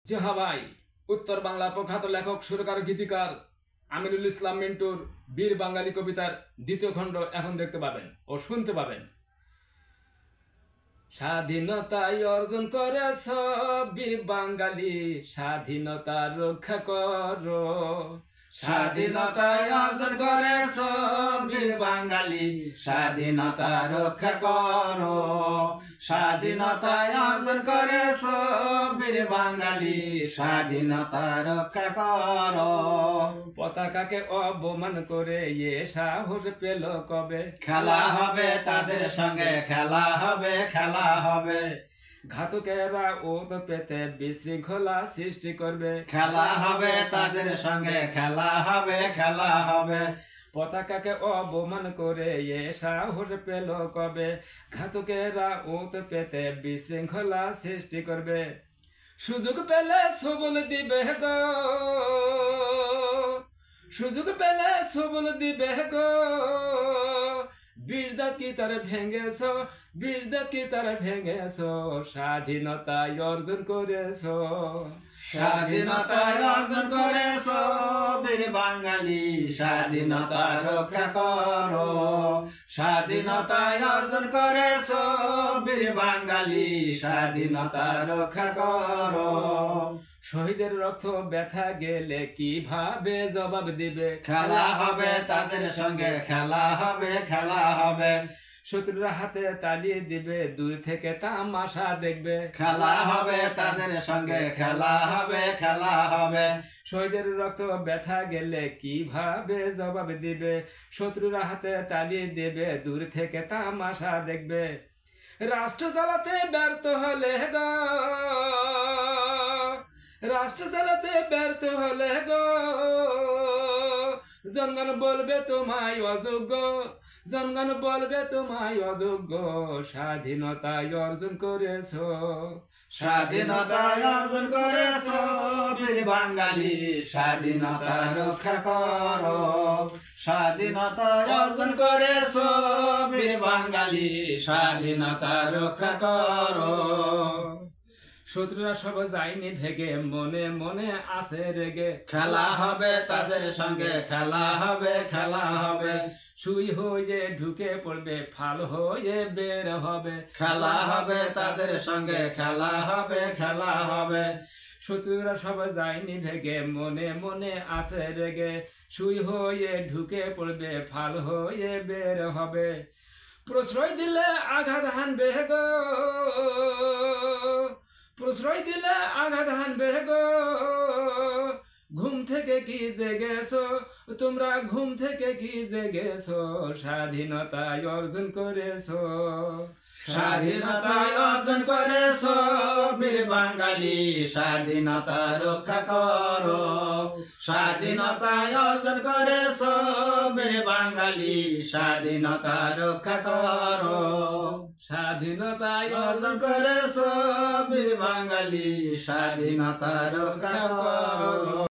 জেহাভাই উত্তর বাংলার প্রখ্যাত লেখক সুরকার গীতিকার আমিনুল ইসলাম মিন্টুর বীর বাঙালি কবিতার দ্বিতীয় খণ্ড এখন দেখতে পাবেন ও শুনতে পাবেন। স্বাধীনতায় অর্জন করেছ বীর বাঙালি, স্বাধীনতা রক্ষা করো। স্বাধীনতায় অর্জন করেছ বীর বাঙালি, স্বাধীনতা রক্ষা করো। স্বাধীনতায় অর্জন করেছ বীর বাঙালি, স্বাধীনতা রক্ষা করো। পতাকাকে অবমান করে এ সাহস পেল কবে? খেলা হবে তাদের সঙ্গে, খেলা হবে, খেলা হবে। ঘাতকেরা ওত পেতে বিশৃঙ্খলা সৃষ্টি করবে। খেলা হবে তাদের সঙ্গে, খেলা হবে, খেলা হবে। পতাকাকে অবমান করে এ সাহস পেল কবে? ঘাতকেরা ওত পেতে বিশৃঙ্খলা সৃষ্টি করবে। সুযোগ পেলে সবল দিবে গো, সুযোগ পেলে সবল দিবে গো। বীরদাত কি তার ভেঙেছ, বীরদাত কি তার ভেঙেছ। স্বাধীনতায় অর্জন করেছ, স্বাধীনতায় অর্জন করেছ বীর বাঙালি, স্বাধীনতা রক্ষা করো। স্বাধীনতায় অর্জন করেছ বীর বাঙালি, স্বাধীনতা রক্ষা করো। শহীদের রক্ত ব্যথা গেলে কিভাবে জবাব দিবে? খেলা হবে তাদের সঙ্গে, খেলা হবে, খেলা হবে। শত্রুরা হাতে তালি দিবে, দূর থেকে তামাশা দেখবে। খেলা হবে তাদের সঙ্গে, খেলা হবে, খেলা হবে। শহীদের রক্ত ব্যথা গেলে কিভাবে জবাব দিবে? শত্রুরা হাতে তালি দেবে, দূর থেকে তামাশা দেখবে। রাষ্ট্র চালাতে ব্যর্থ হলে গো, রাষ্ট্র চালাতে ব্যর্থ হলে গো। জনগণ বলবে তোমায় অযোগ্য, জনগণ বলবে তোমায় অযোগ্য। স্বাধীনতায় অর্জন করেছ, স্বাধীনতায় অর্জন করেছ বীর বাঙালি, স্বাধীনতা রক্ষা করো। স্বাধীনতায় অর্জন করেছ বীর বাঙালি, স্বাধীনতা রক্ষা করো। শত্রুরা সব যায়নি ভেগে, মনে মনে আছে রেগে। খেলা হবে তাদের সঙ্গে, খেলা হবে, খেলা হবে। সুই হয়ে ঢুকে পড়বে, ফাল হয়ে বের হবে। খেলা হবে তাদের সঙ্গে, খেলা হবে, খেলা হবে। শত্রুরা সব যায়নি ভেগে, মনে মনে আছে রেগে। সুই হয়ে ঢুকে পড়বে, ফাল হয়ে বের হবে। প্রশ্রয় দিলে আঘাত হানবে গো, প্রশ্রয় দিলে আঘাত হানবে গো। ঘুম থেকে কি জেগেছ তোমরা, ঘুম থেকে কি জেগেছ। স্বাধীনতায় অর্জন করেছ, স্বাধীনতায় অর্জন করেছ বীর বাঙালি, স্বাধীনতা রক্ষা করো। স্বাধীনতায় অর্জন করেছ বীর বাঙালি, স্বাধীনতা রক্ষা করো। স্বাধীনতায় অর্জন করেছ বীর বাঙালি, স্বাধীনতা রক্ষা করো।